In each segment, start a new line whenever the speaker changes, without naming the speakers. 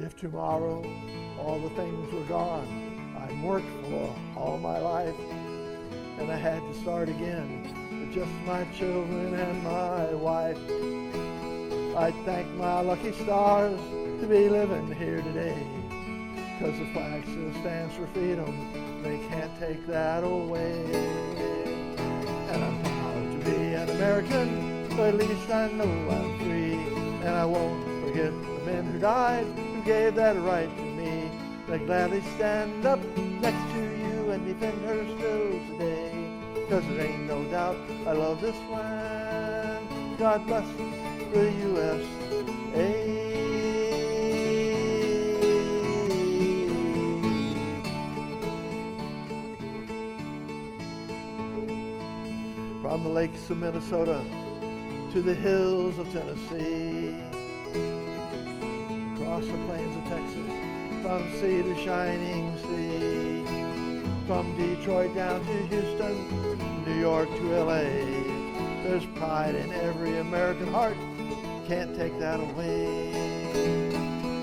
If tomorrow all the things were gone I'd worked for all my life, and I had to start again with just my children and my wife, I'd thank my lucky stars to be living here today, 'cause the flag still stands for freedom, they can't take that away. And I'm proud to be an American, but at least I know I'm free, and I won't forget the men who died, who gave that right to me. They gladly stand up next to you and defend her still today, 'cause there ain't no doubt I love this land. God bless the USA. From the lakes of Minnesota to the hills of Tennessee, across the plains of Texas, from sea to shining sea, from Detroit down to Houston, New York to LA, there's pride in every American heart, can't take that away.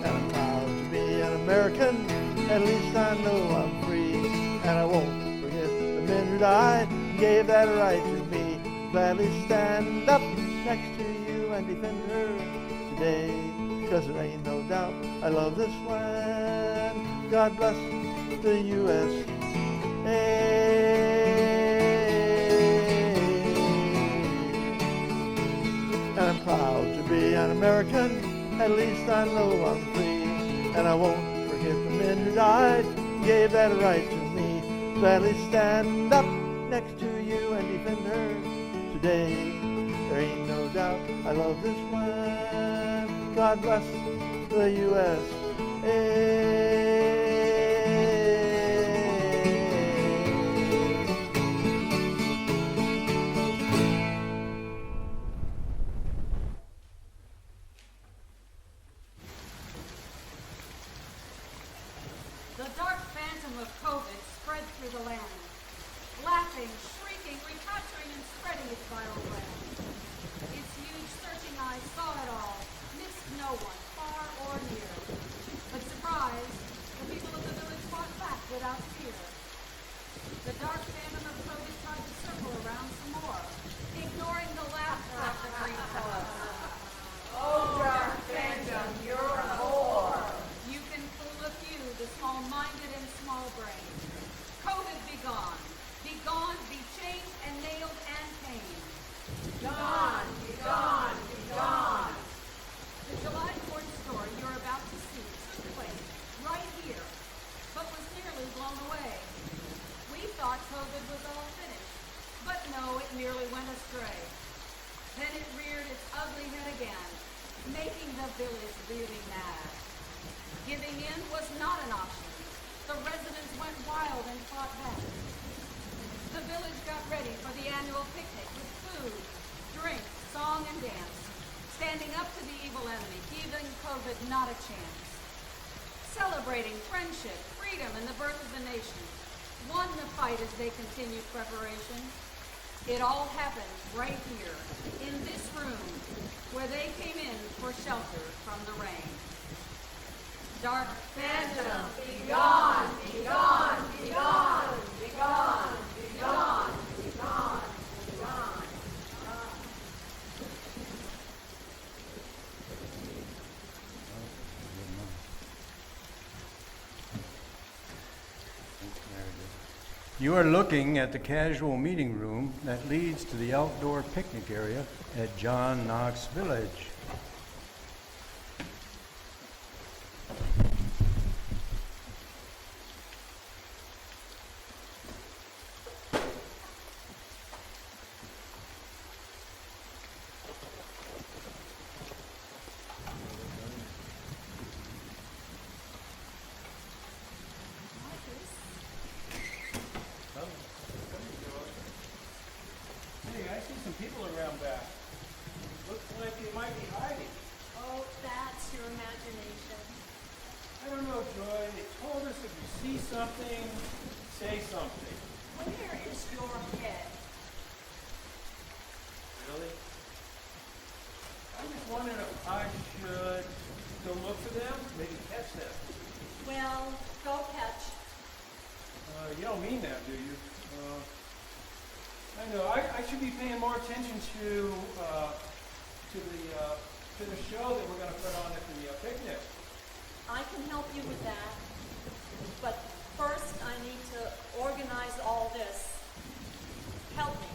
And I'm proud to be an American, at least I know I'm free, and I won't forget the men who died and gave that right to me. Gladly stand up next to you and defend her today, 'cause there ain't no doubt I love this land. God bless the USA. And I'm proud to be an American, at least I know I'm free, and I won't forget the men who died, gave that right to me. Gladly stand up next to you and defend her today. There ain't no doubt I love this land. God bless the USA.
The dark phantom of COVID spread through the land, laughing, shrieking, recapturing, and spreading its viral brand. Its huge, searching eyes saw it all, missed no one, far or near. But surprised, the people of the village fought back without fear. The dark phantom of COVID tried to circle around some more, ignoring the laughter of the green chorus.
Oh, dark phantom, you're a whore.
You can fool a few, the small-minded and small-brained. COVID be gone. Be gone, be chained and nailed and pained.
Gone, be gone, be gone.
The July 4th story you're about to see took place right here, but was nearly blown away. We thought COVID was all finished, but no, it merely went astray. Then it reared its ugly head again, making the village really mad. Giving in was not an option. The residents went wild and fought back. The village got ready for the annual picnic with food, drink, song, and dance, standing up to the evil enemy, giving COVID not a chance. Celebrating friendship, freedom, and the birth of the nation, won the fight as they continued preparation. It all happened right here, in this room, where they came in for shelter from the rain. Dark
Phantom, be gone, be gone, be gone, be gone, be gone, be gone, be gone.
You are looking at the casual meeting room that leads to the outdoor picnic area at John Knox Village.
Hey, I see some people around back. Looks like they might be hiding.
Oh, that's your imagination.
I don't know, Joy. They told us if you see something, say something.
Where is your head?
Really? I'm just wondering if I should go look for them, maybe catch them.
Well, go catch.
You don't mean that, do you? I know. I should be paying more attention to the show that we're going to put on at the picnic.
I can help you with that. But first, I need to organize all this. Help me.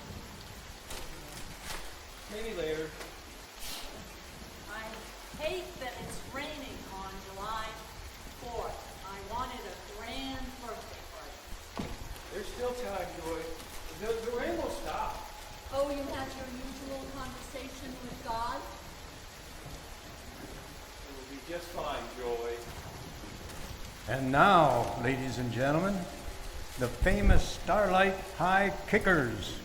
Maybe later.
I hate that it's raining on July 4th. I wanted a grand birthday party.
There's still time, Joy. The rain will stop.
Oh, you had your usual conversation with God?
It will be just fine, Joy.
And now, ladies and gentlemen, the famous Starlight High Kickers.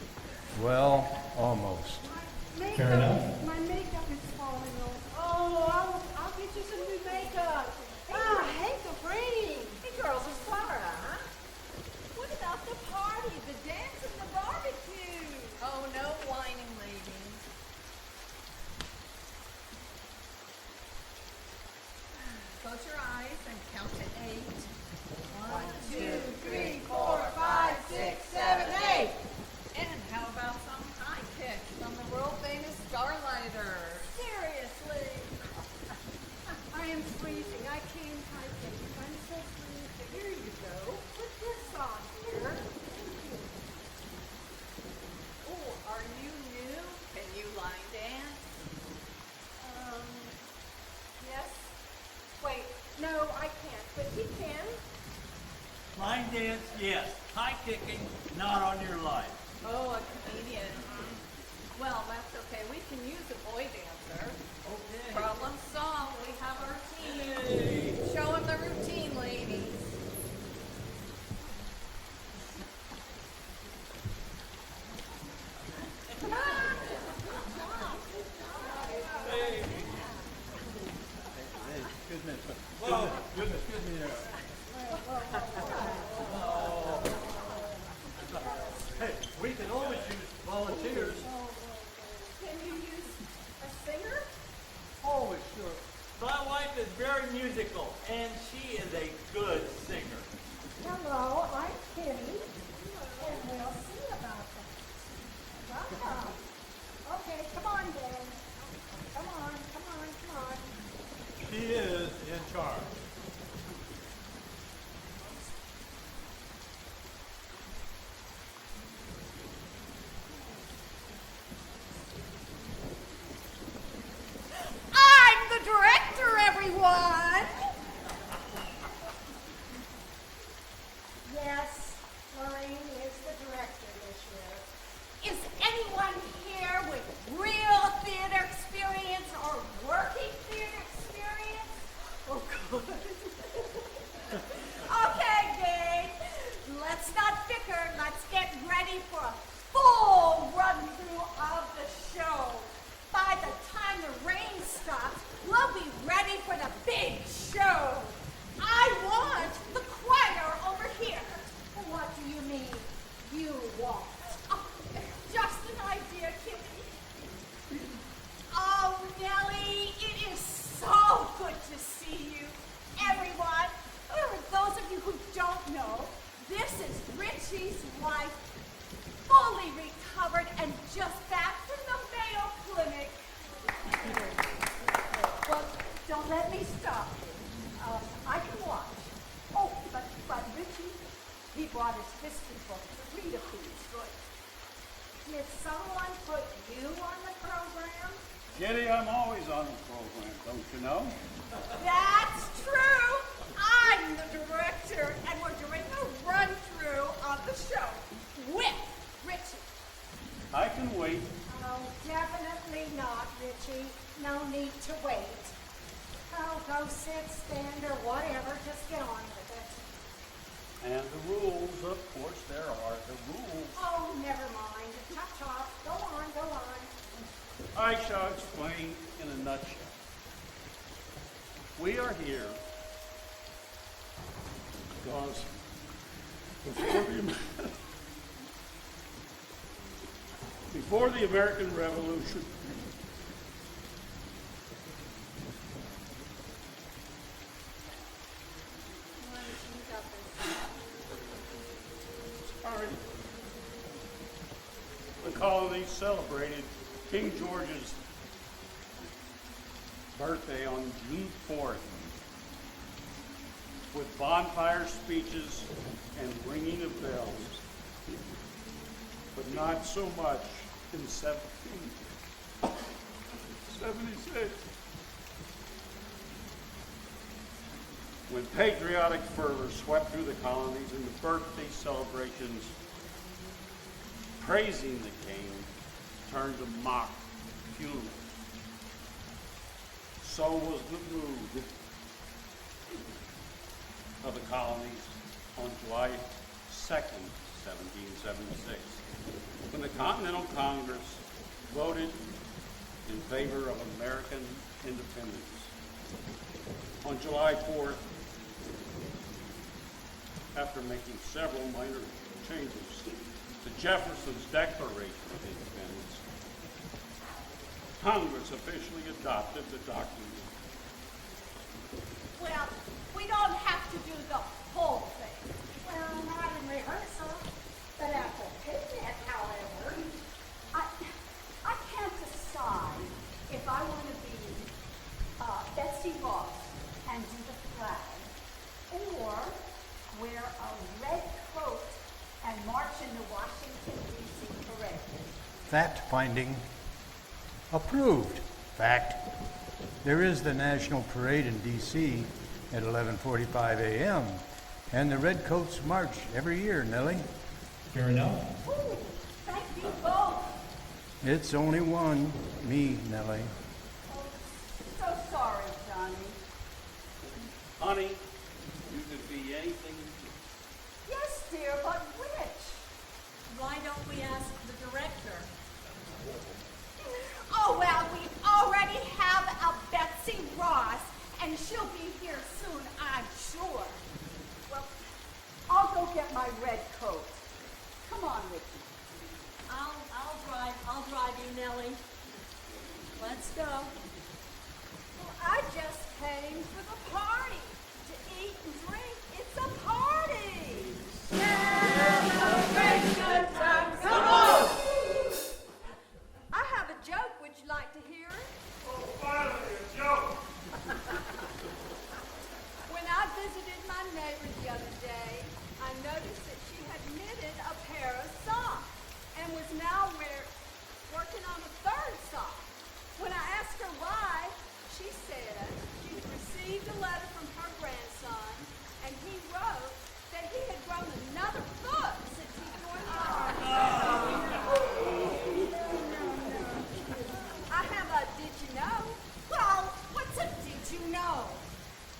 Well, almost.
Fair enough. My makeup is falling off. Oh, I'll get you some new makeup. I hate the rain.
Hey, girls, it's Clara, huh? What about the party, the dance, and the barbecue? Oh, no whining, ladies. Close your eyes and count to 8. 1, 2, 3, 4, 5, 6, 7, 8. And how about some high kicks from the world famous Starlighters? Seriously.
I am freezing. I can't hiking. I'm so freezing.
Here you go.
Put this on here.
Oh, are you new? Can you line dance?
Yes. Wait, no, I can't, but he can.
Line dance, yes. High kicking, not on your life.
Oh, a comedian. Well, that's okay. We can use a boy dancer.
Okay.
Problem solved. We have a routine. Show him the routine, ladies.
Whoa, goodness me there. Hey, we can always use volunteers.
Can you use a singer?
Oh, sure. My wife is very musical, and she is a good singer.
Hello, I'm Kitty, and we'll see about that. Welcome. Okay, come on, Dan. Come on, come on, come on.
She is in charge.
I'm the director, everyone.
Yes, Lorraine is the director this year.
Is anyone here with real theater experience or working theater experience? Oh, good. Okay, gang. Let's not bicker. Let's get ready for a full run-through of the show. By the time the rain stops, we'll be ready for the big show. I want the choir over here.
What do you mean, you want?
Oh, just an idea, Kitty. Oh, Nellie, it is so good to see you, everyone. For those of you who don't know, this is Richie's wife, fully recovered and just back from the Mayo Clinic.
Well, don't let me stop you. I can watch. Oh, but Richie, he brought his history book to read a piece. Good. Did someone put you on the program?
Kitty, I'm always on the program, don't you know?
That's true. I'm the director, and we're doing a run-through of the show with Richie.
I can wait.
Oh, definitely not, Richie. No need to wait. Oh, go sit, stand, or whatever. Just get on with it.
And the rules, of course, there are the rules.
Oh, never mind. Chop, chop. Go on, go on.
I shall explain in a nutshell. We are here because before the American Revolution,
colonies celebrated King George's birthday on June 4th with bonfire speeches and ringing of bells, but not so much in 1776, when patriotic fervor swept through the colonies and the birthday celebrations praising the king turned to mock funerals. So was the mood of the colonies on July 2nd, 1776, when the Continental Congress voted in favor of American independence. On July 4th, after making several minor changes to Jefferson's Declaration of Independence, Congress officially adopted the document.
Well, we don't have to do the whole thing.
Well, not in rehearsal, but at the picnic, however, I can't decide if I want to be Betsy Ross and do the flag, or wear a red coat and march in the Washington, D.C. parade.
Fact finding approved. Fact. There is the National Parade in D.C. at 11:45 a.m. and the Redcoats march every year, Nellie.
Fair enough.
Ooh, thank you both.
It's only one, me, Nellie.
Oh, so sorry, Johnny.
Honey, you could be anything you
Yes, dear, but which?
Why don't we ask the director?
Oh, well, we already have a Betsy Ross, and she'll be here soon, I'm sure.
Well, I'll go get my red coat. Come on, Ricky.
I'll drive you, Nellie. Let's go.
Well, I just came for the party. To eat and drink, it's a party. Celebrate good times. Come on! I have a joke. Would you like to hear it?
Oh, finally, a joke!
When I visited my neighbor the other day, I noticed that she had knitted a pair of socks and was now working on a third sock. When I asked her why, she said she'd received a letter from her grandson, and he wrote that he had grown another foot since he joined the army. I have a did you know? Well, what's a did you know?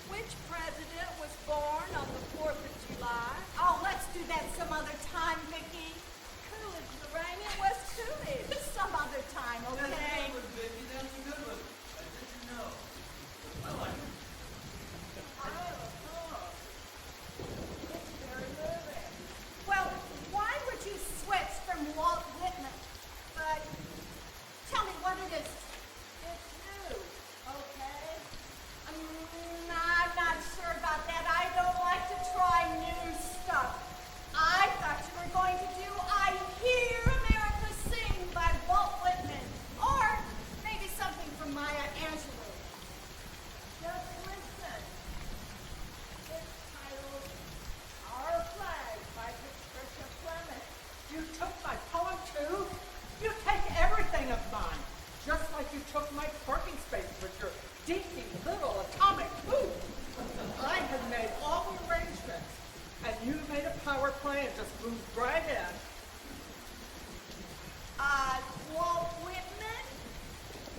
Which president was born on the 4th of July? Oh, let's do that some other time, Vicki. Coolidge, Lorraine, it was Coolidge. Some other time, okay? It's very moving. Well, why would you switch from Walt Whitman? But tell me what it is. It's new, okay? I'm not sure about that. I don't like to try new stuff. I thought you were going to do I Hear America Sing by Walt Whitman, or maybe something from Maya Angelou. Just listen. It's titled Our Flag by Patricia Clement.
You took my poem too? You take everything of mine, just like you took my parking space with your dinky little atomic boot. I had made all the arrangements, and you made a power play and just moved right in.
Walt Whitman?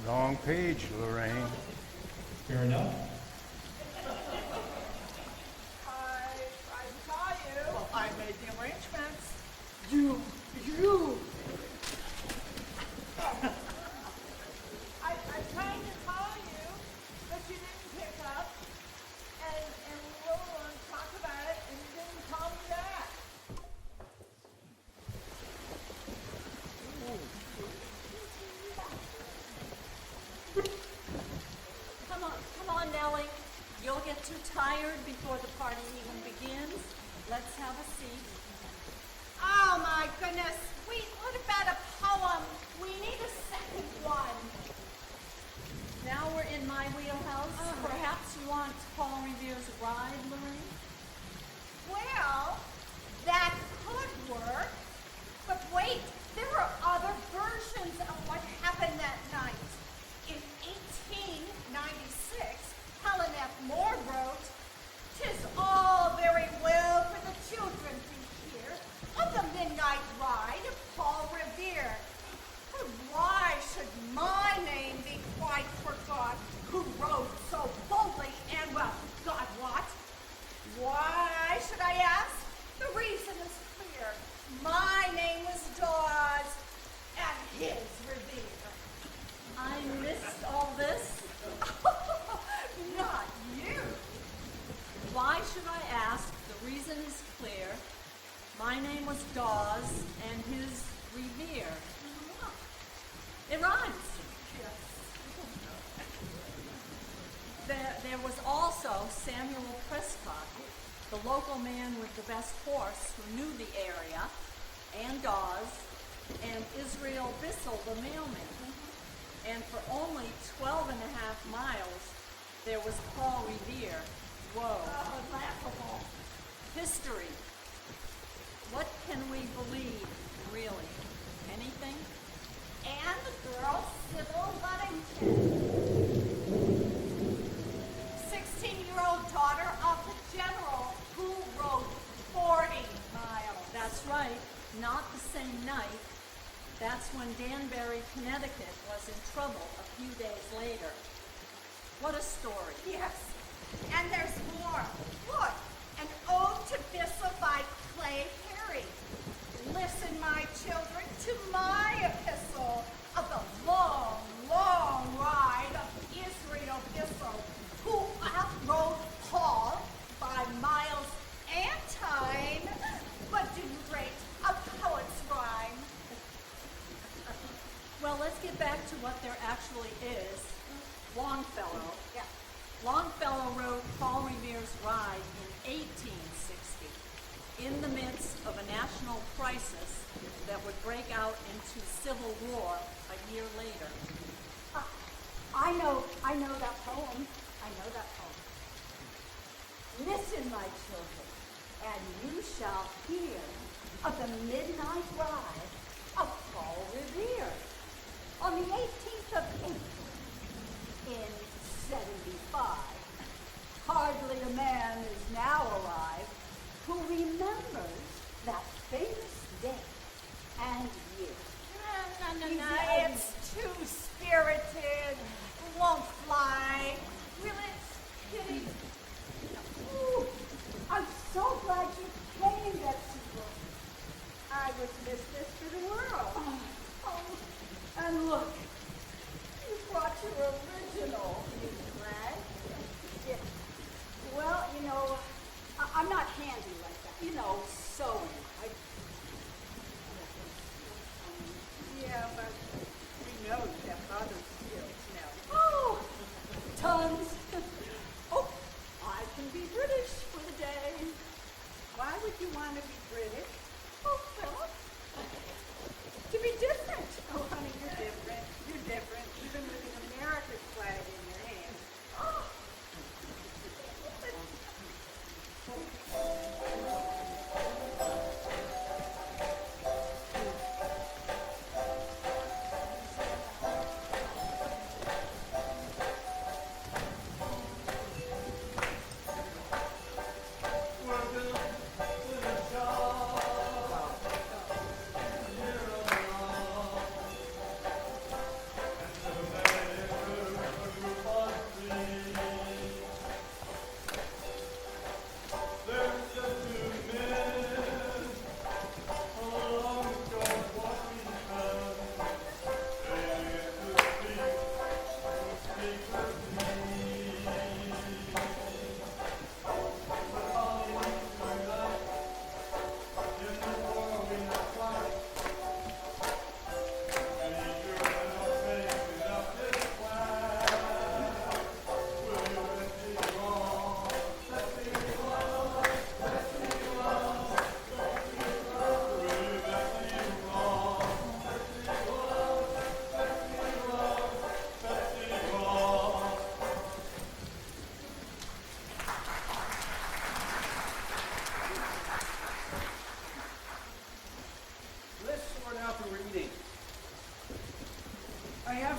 Wrong page, Lorraine.
Fair enough.
I saw you. Well, I made the arrangements. You. I tried to call you, but you didn't pick up. And we were going to talk about it, and you didn't call me back.
Come on, Nellie. You'll get too tired before the party even begins. Let's have a seat.
Oh my goodness. What about a poem? We need a second one.
Now we're in my wheelhouse. Perhaps you want Paul Revere's Ride, Lorraine?
Well, that could work. But wait, there are other versions of what happened that night. In 1896, Helen F. Moore wrote, "'Tis all very well for the children to hear of the midnight ride of Paul Revere. But why should my name be quite forgot, who rode so boldly and well, God wot? Why should I ask? The reason is clear. My name was Dawes, and his Revere."
I missed all this.
Not you.
Why should I ask? The reason is clear. My name was Dawes, and his Revere. It rhymes. There was also Samuel Prescott, the local man with the best horse who knew the area, and Dawes, and Israel Bissell, the mailman. And for only 12 and a half miles, there was Paul Revere. Whoa.
Oh, laughable.
History. What can we believe, really? Anything?
And the girl, Sybil Luddington. 16-year-old daughter of the general who rode 40 miles.
That's right. Not the same night. That's when Danbury, Connecticut was in trouble a few days later. What a story.
Yes, and there's more. Look, an ode to Bissell by Clay Perry. Listen, my children, to my epistle of the long, long ride of Israel Bissell, who outrode Paul by miles and time, but didn't rate a poet's rhyme.
Well, let's get back to what there actually is. Longfellow.
Yeah.
Longfellow wrote Paul Revere's Ride in 1860, in the midst of a national crisis that would break out into civil war a year later.
I know that poem. I know that poem. Listen, my children, and you shall hear of the midnight ride of Paul Revere on the 18th of April in 75. Hardly a man is now alive who remembers that famous day and year.
No, it's too spirited. Won't fly. Will it, Kitty?
Ooh, I'm so glad you came, Betsy Brooks. I would miss this for the world. Oh, and look, you brought your original, you glad?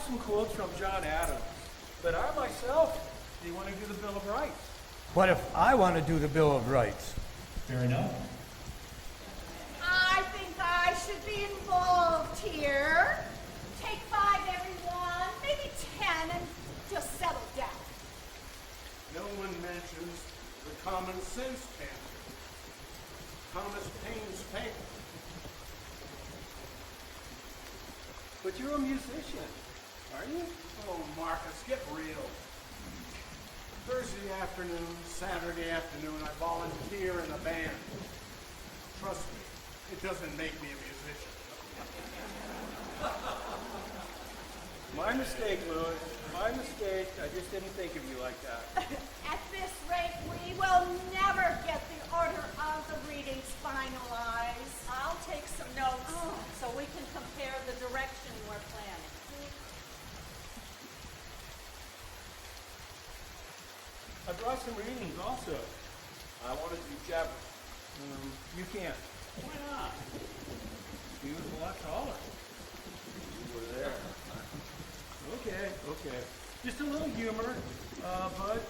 have some quotes from John Adams, but I myself, do want to do the Bill of Rights.
What if I want to do the Bill of Rights?
Fair enough.
I think I should be involved here. Take 5, everyone, maybe 10, and just settle down.
No one mentions the common sense pamphlet. Thomas Paine's paper.
But you're a musician, are you?
Oh, Marcus, get real. Thursday afternoon, Saturday afternoon, I volunteer in a band. Trust me, it doesn't make me a musician.
My mistake, Louis. My mistake. I just didn't think of you like that.
At this rate, we will never get the order of the readings finalized.
I'll take some notes so we can compare the direction we're planning.
I brought some readings also.
I want to do Jefferson.
You can't.
Why not?
He was a lot taller.
You were there.
Okay. Just a little humor, but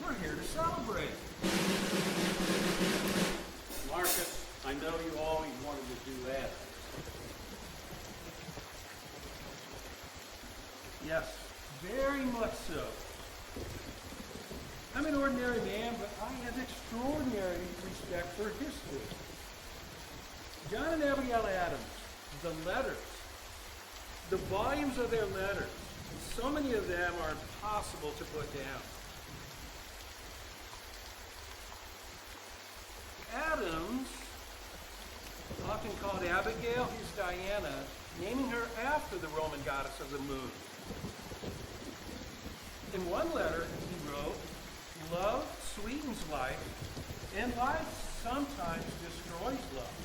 we're here to celebrate.
Marcus, I know you always wanted to do that.
Yes, very much so. I'm an ordinary man, but I have extraordinary respect for history. John and Abigail Adams, the letters, the volumes of their letters, so many of them are impossible to put down. Adams, often called Abigail, is Diana, naming her after the Roman goddess of the moon. In one letter, he wrote, "Love sweetens life, and life sometimes destroys love.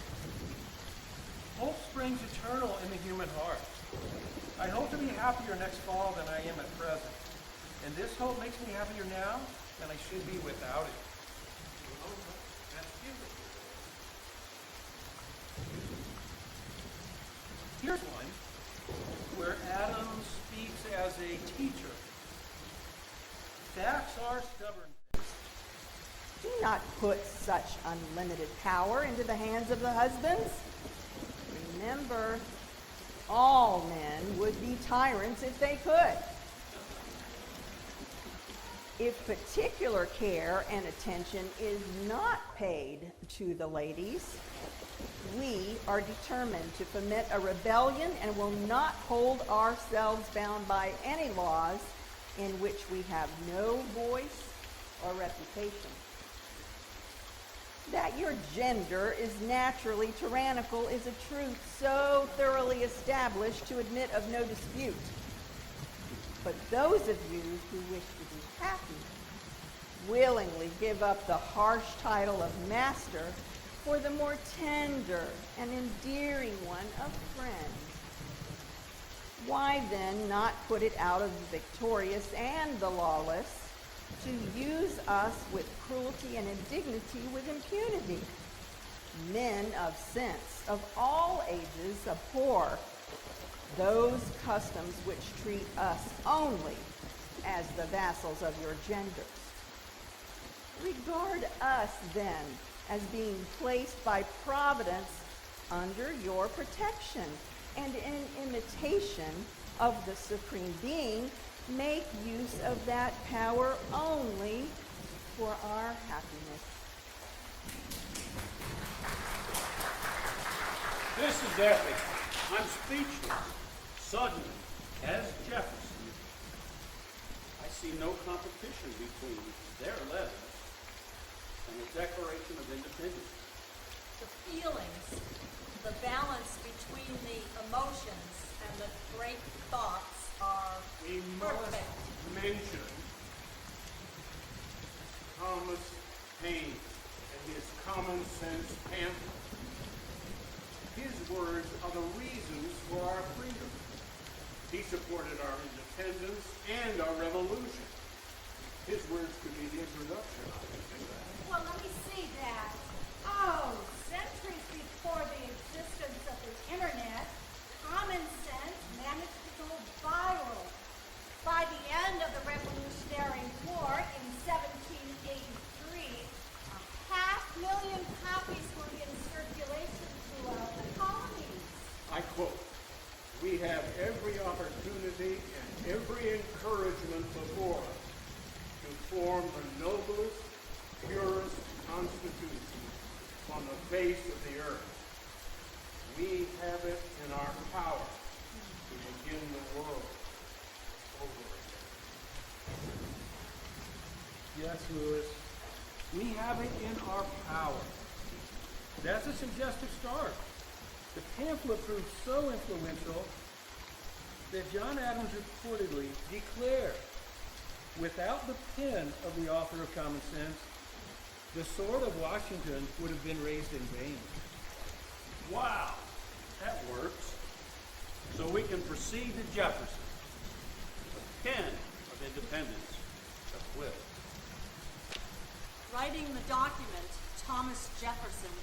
Hope springs eternal in the human heart. I hope to be happier next fall than I am at present, and this hope makes me happier now than I should be without it."
That's beautiful.
Here's one where Adams speaks as a teacher. Facts are stubborn.
Do not put such unlimited power into the hands of the husbands. Remember, all men would be tyrants if they could. If particular care and attention is not paid to the ladies, we are determined to foment a rebellion and will not hold ourselves bound by any laws in which we have no voice or reputation. That your gender is naturally tyrannical is a truth so thoroughly established to admit of no dispute. But those of you who wish to be happy willingly give up the harsh title of master for the more tender and endearing one of friend. Why then not put it out of the victorious and the lawless to use us with cruelty and indignity with impunity? Men of sense of all ages abhor those customs which treat us only as the vassals of your genders. Regard us then as being placed by Providence under your protection, and in imitation of the Supreme Being, make use of that power only for our happiness.
This is epic. I'm speechless. Suddenly, as Jefferson, I see no competition between their letters and the Declaration of Independence.
The feelings, the balance between the emotions and the great thoughts are
We
perfect.
must mention Thomas Paine and his common sense pamphlet. His words are the reasons for our freedom. He supported our independence and our revolution. His words could be the introduction.
Well, let me see that. Oh, centuries before the existence of the internet, common sense managed to go viral
face of the earth. We have it in our power to begin the world over again.
Yes, Louis. We have it in our power. That's a suggestive start. The pamphlet proved so influential that John Adams reportedly declared, without the pen of the author of Common Sense, the sword of Washington would have been raised in vain.
Wow, that works. So we can proceed to Jefferson, the pen of independence, the quill.
Writing the document, Thomas Jefferson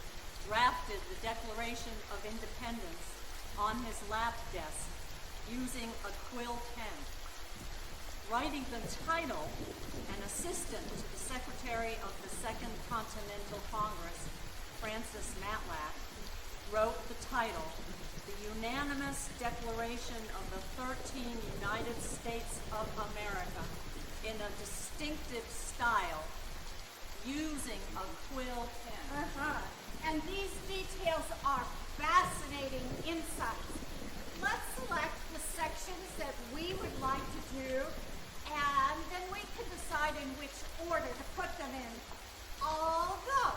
drafted the Declaration of Independence on his lap desk using a quill pen. Writing the title, an assistant to the Secretary of the Second Continental Congress, Francis Matlack, wrote the title, The Unanimous Declaration of the 13 United States of America, in a distinctive style, using a quill pen.
And these details are fascinating insights. Let's select the sections that we would like to do, and then we can decide in which order to put them in. I'll go.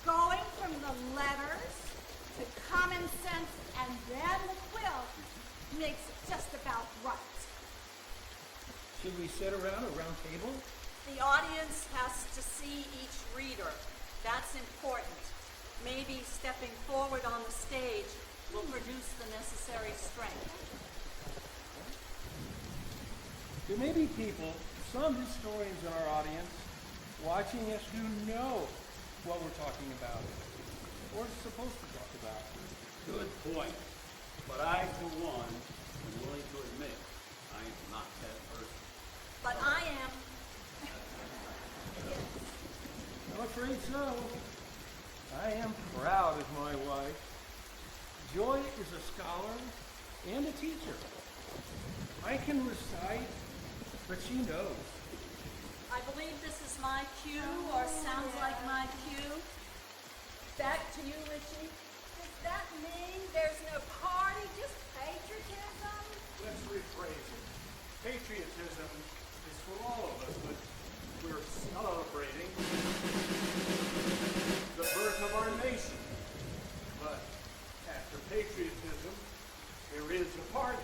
Going from the letters to common sense and then the quill makes it just about right.
Should we sit around a round table?
The audience has to see each reader. That's important. Maybe stepping forward on the stage will produce the necessary strength.
There may be people, some historians in our audience, watching us who know what we're talking about, or supposed to talk about.
Good point. But I, for one, am willing to admit I am not that person.
But I am.
I'm afraid so. I am proud of my wife. Joy is a scholar and a teacher. I can recite, but she knows.
I believe this is my cue, or sounds like my cue. Back to you, Richie.
Does that mean there's no party, just patriotism?
Let's rephrase it. Patriotism is for all of us, but we're celebrating the birth of our nation. But after patriotism, there is a party.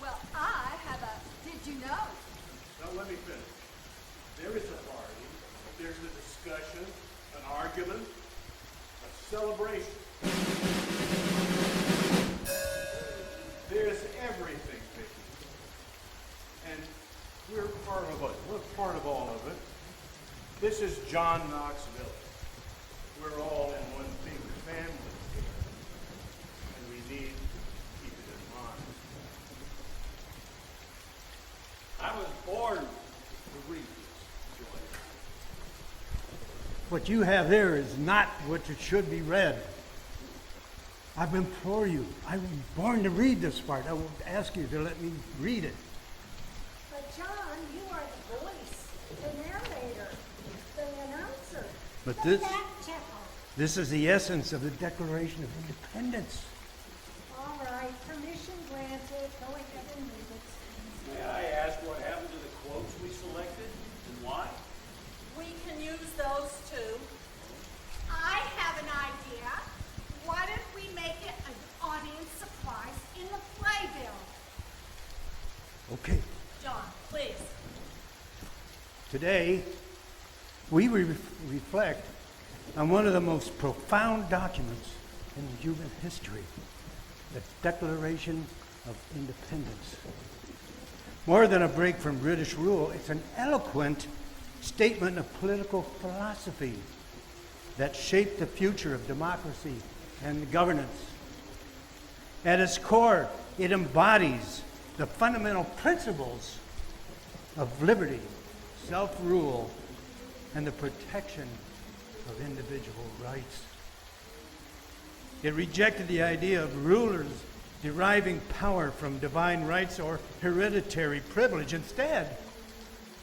Well, I have a did you know?
Now let me finish. There is a party, there's a discussion, an argument, a celebration. There's everything, Vicky. And we're part of it. We're part of all of it. This is John Knox Village. We're all in one big family here. And we need to keep it in mind.
I was born to read this, Joy.
What you have there is not what it should be read. I implore you, I was born to read this part. I will ask you to let me read it.
But John, you are the voice, the narrator, the announcer,
But
the
this-
fact checker.
This is the essence of the Declaration of Independence.
All right, permission granted. Go ahead and read it.
May I ask what happened to the quotes we selected and why?
We can use those too.
I have an idea. Why don't we make it an audience surprise in the playbill?
Okay,
John, please.
today we reflect on one of the most profound documents in human history, the Declaration of Independence. More than a break from British rule, it's an eloquent statement of political philosophy that shaped the future of democracy and governance. At its core, it embodies the fundamental principles of liberty, self-rule, and the protection of individual rights. It rejected the idea of rulers deriving power from divine rights or hereditary privilege. Instead,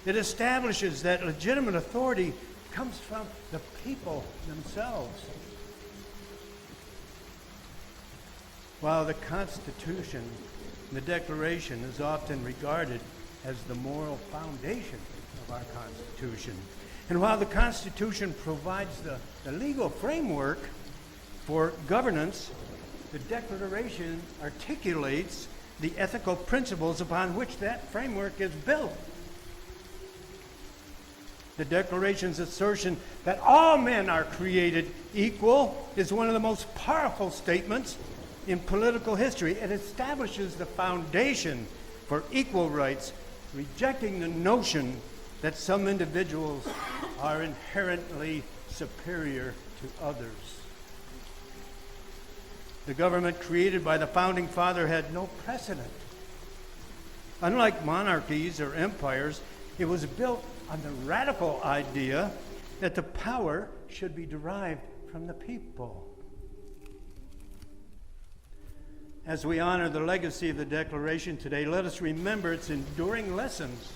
it establishes that legitimate authority comes from the people themselves. While the Constitution, the Declaration, is often regarded as the moral foundation of our Constitution, and while the Constitution provides the legal framework for governance, the Declaration articulates the ethical principles upon which that framework is built. The Declaration's assertion that all men are created equal is one of the most powerful statements in political history. It establishes the foundation for equal rights, rejecting the notion that some individuals are inherently superior to others. The government created by the Founding Father had no precedent. Unlike monarchies or empires, it was built on the radical idea that the power should be derived from the people. As we honor the legacy of the Declaration today, let us remember its enduring lessons.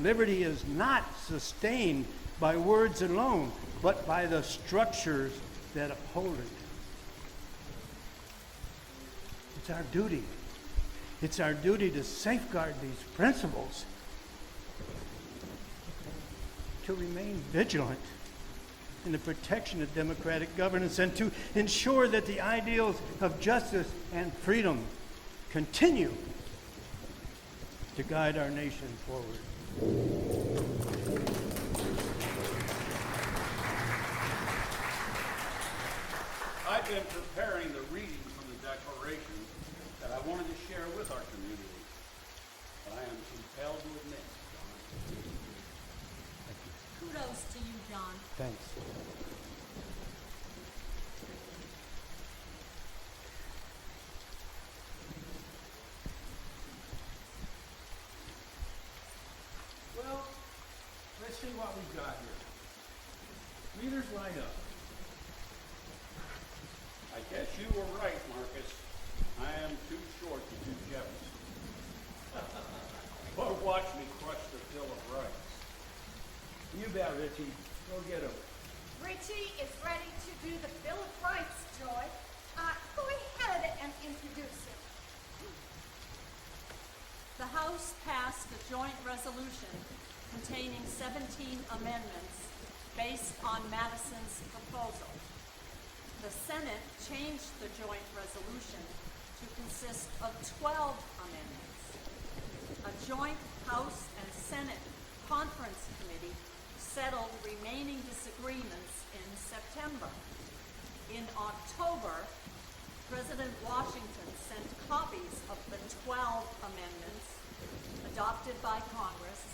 Liberty is not sustained by words alone, but by the structures that uphold it. It's our duty. It's our duty to safeguard these principles, to remain vigilant in the protection of democratic governance, and to ensure that the ideals of justice and freedom continue to guide our nation forward.
I've been preparing the reading from the Declaration that I wanted to share with our community, but I am compelled to admit, John.
Kudos to you, John.
Thanks.
Well, let's see what we've got here. Readers, line up.
I guess you were right, Marcus. I am too short to do Jefferson. But watch me crush the Bill of Rights.
You bet, Richie. Go get him.
Richie is ready to do the Bill of Rights, Joy. Go ahead and introduce him.
The House passed a joint resolution containing 17 amendments based on Madison's proposal. The Senate changed the joint resolution to consist of 12 amendments. A joint House and Senate conference committee settled remaining disagreements in September. In October, President Washington sent copies of the 12 amendments adopted by Congress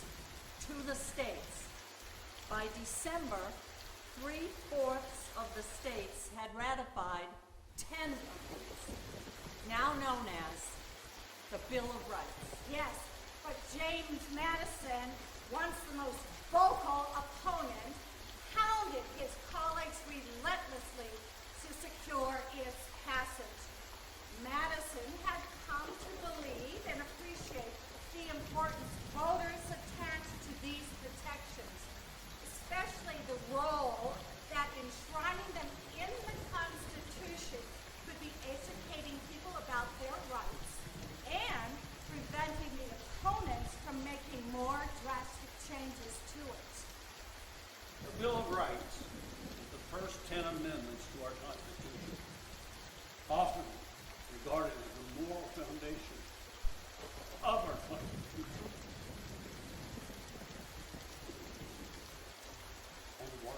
to the states. By December, 3/4 of the states had ratified 10 of these, now known as the Bill of Rights.
Yes, but James Madison, once the most vocal opponent, hounded his colleagues relentlessly to secure its passage. Madison had come to believe and appreciate the importance voters attach to these protections, especially the role that enshrining them in the Constitution could be educating people about their rights and preventing the opponents from making more drastic changes to it.
The Bill of Rights is the first 10 amendments to our Constitution, often regarded as the moral foundation of our Constitution, and one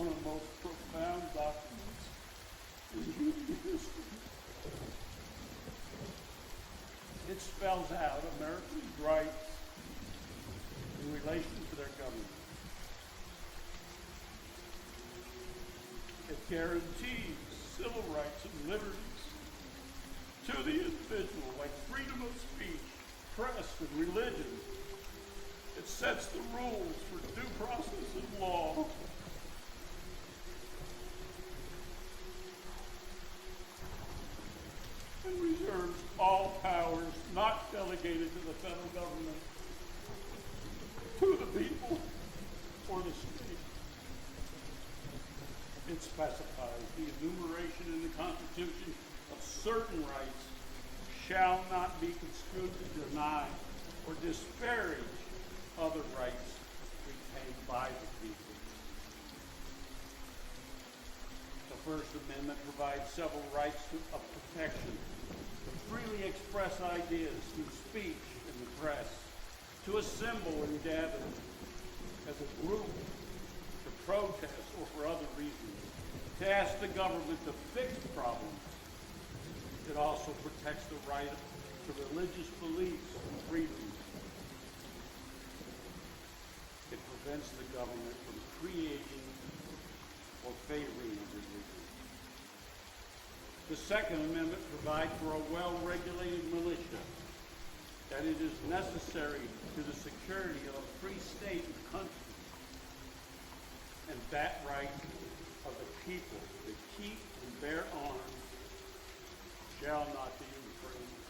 of the most profound documents in human history. It spells out Americans' rights in relation to their government. It guarantees civil rights and liberties to the individual, like freedom of speech, press, and religion. It sets the rules for due process and law. And reserves all powers not delegated to the federal government, to the people, or the state. It specifies the enumeration in the Constitution of certain rights shall not be construed to deny or disparage other rights retained by the people. The First Amendment provides several rights of protection to freely express ideas through speech in the press, to assemble and gather as a group, to protest or for other reasons, to ask the government to fix problems. It also protects the right to religious beliefs and freedom. It prevents the government from creating or favoring a religion. The Second Amendment provides for a well-regulated militia, that it is necessary to the security of a free state and country, and that right of the people to keep and bear arms shall not be infringed.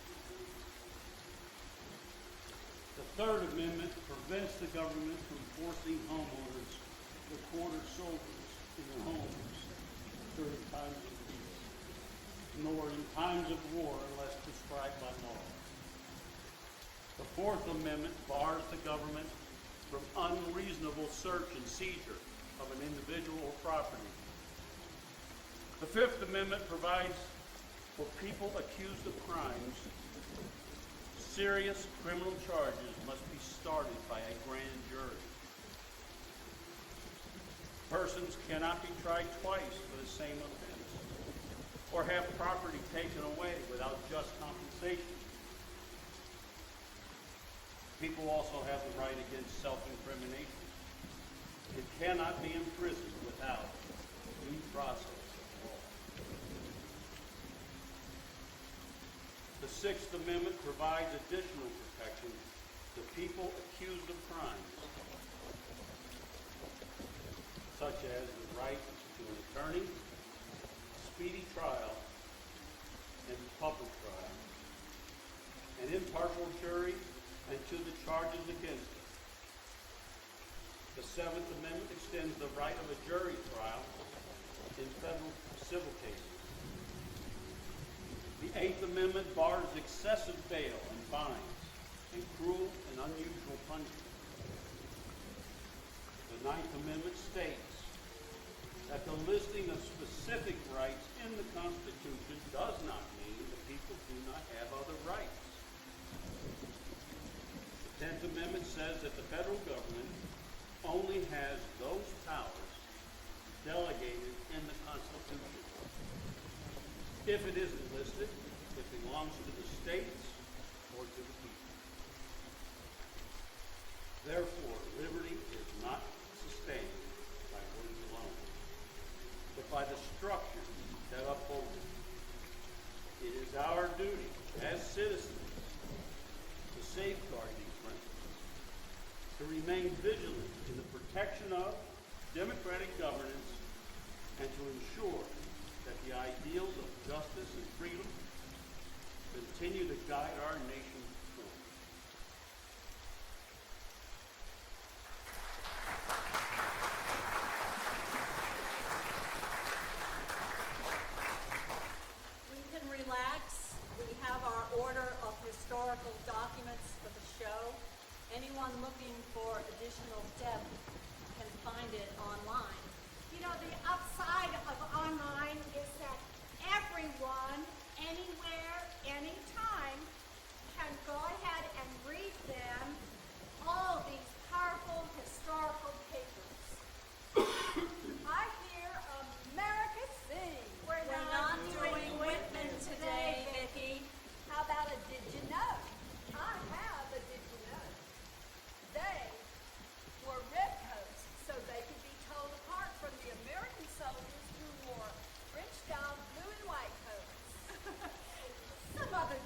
The Third Amendment prevents the government from forcing homeowners to quarter soldiers in their homes during times of peace, nor in times of war unless prescribed by law. The Fourth Amendment bars the government from unreasonable search and seizure of an individual or property. The Fifth Amendment provides for people accused of crimes, serious criminal charges must be started by a grand jury. Persons cannot be tried twice for the same offense, or have property taken away without just compensation. People also have the right against self-incrimination. It cannot be imprisoned without due process of law. The Sixth Amendment provides additional protection to people accused of crimes, such as the right to an attorney, speedy trial, and public trial, an impartial jury, and to the charges against it. The Seventh Amendment extends the right of a jury trial in federal civil cases. The Eighth Amendment bars excessive bail and fines and cruel and unusual punishment. The Ninth Amendment states that the listing of specific rights in the Constitution does not mean that people do not have other rights. The Tenth Amendment says that the federal government only has those powers delegated in the Constitution. If it isn't listed, it belongs to the states or to the people. Therefore, liberty is not sustained by words alone, but by the structures that uphold it. It is our duty as citizens to safeguard these principles, to remain vigilant in the protection of democratic governance, and to ensure that the ideals of justice and freedom continue to guide our nation forward.
We can relax. We have our order of historical documents for the show. Anyone looking for additional depth can find it online.
You know, the upside of online is that everyone, anywhere, anytime, can go ahead and read them, all these powerful historical papers. I hear America sing.
We're not doing Whitman today, Vicki.
How about a did you know? I have a did you know. They wore redcoats so they could be told apart from the American soldiers who wore French-style blue and white coats.
Some other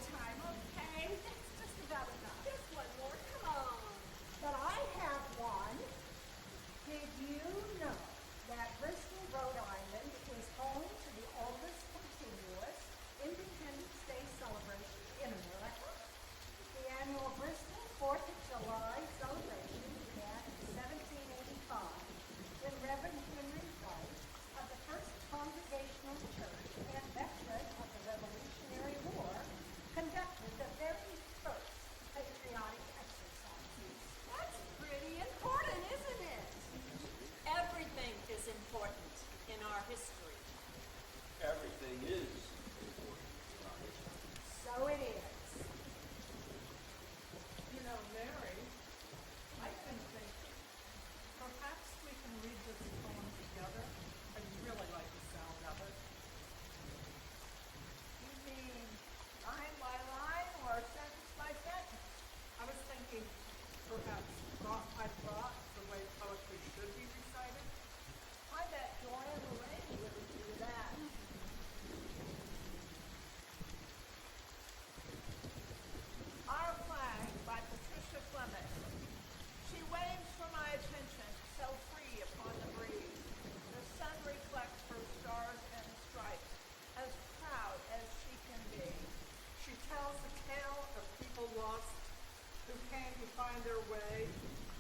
who came to find their way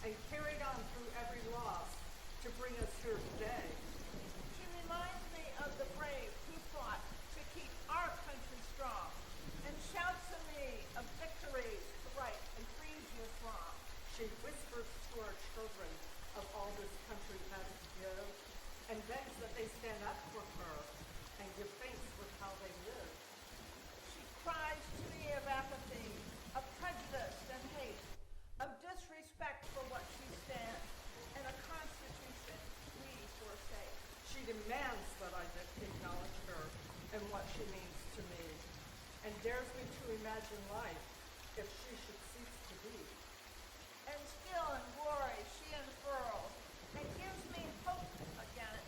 and carried on through every loss to bring us here today.
She reminds me of the brave who fought to keep our country strong and shouts to me of victories to right and frees you from.
She whispers to our children of all this country has to give and begs that they stand up for her and give thanks for how they live.
She cries to me of apathy, of prejudice and hate, of disrespect for what she stands, and a constitution we forsake.
She demands that I acknowledge her and what she means to me, and dares me to imagine life if she should cease to be.
And skill and glory she unfurls, and gives me hope again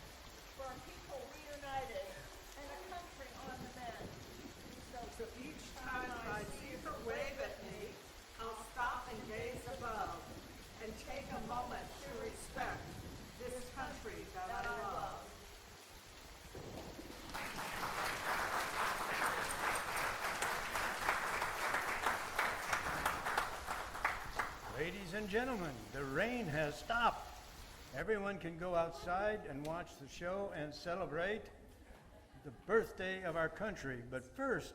for a people reunited and a country on the mend.
So each time I see her wave at me, I'll stop and gaze above and take a moment to respect this country that I love.
Ladies and gentlemen, the rain has stopped. Everyone can go outside and watch the show and celebrate the birthday of our country. But first,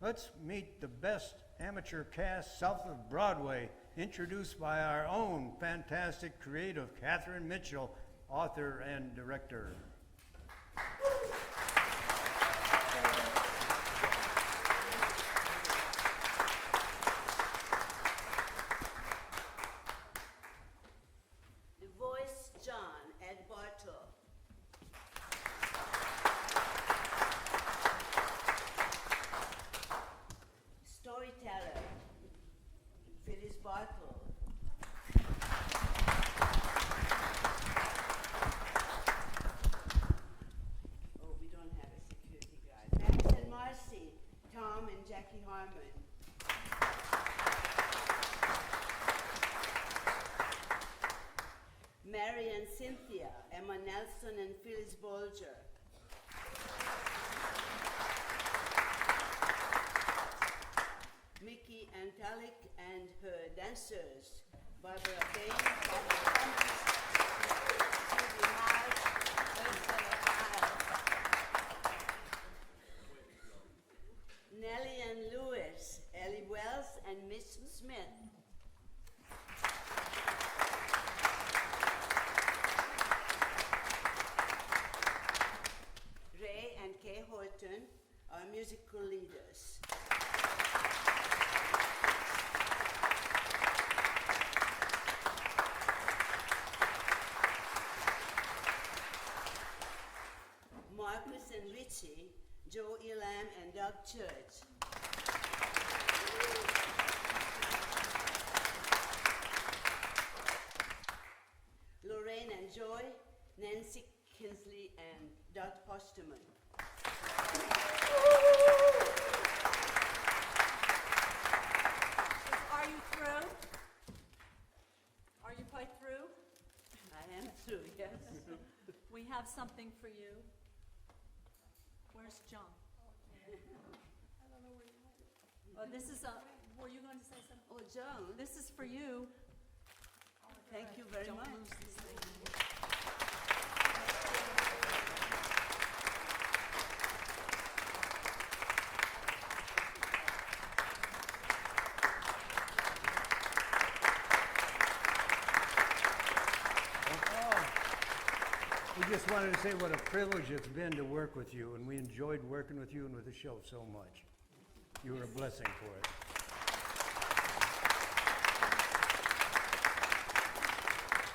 let's meet the best amateur cast south of Broadway, introduced by our own fantastic creative Katherine Mitchell, author and director.
The voice, John Ed Bartle. Storyteller, Phyllis Bartle. Oh, we don't have a security guard. Max and Marcy, Tom and Jackie Harmon. Mary and Cynthia, Emma Nelson and Phyllis Bolger. Mickey and Talik and her dancers, Barbara Bain, Barbara Thomas, Judy Marsh, Ursula Kyle. Nellie and Lewis, Ellie Wells and Miss Smith. Ray and Kay Horton are musical leaders. Marcus and Richie, Joe Elam and Doug Church. Lorraine and Joy, Nancy Kinsley and Dot Postman.
Are you through? Are you quite through?
I am through, yes.
We have something for you. Where's John? Oh, this is were you going to say something?
Oh, Joan,
This is for you.
thank you very
Don't
much.
lose this thing.
We just wanted to say what a privilege it's been to work with you, and we enjoyed working with you and with the show so much. You were a blessing for us.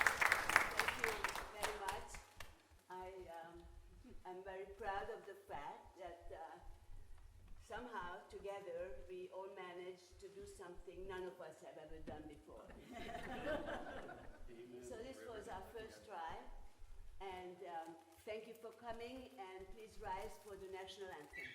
Thank you very much. I'm very proud of the fact that somehow together we all managed to do something none of us have ever done before. So this was our first try, and thank you for coming, and please rise for the national anthem.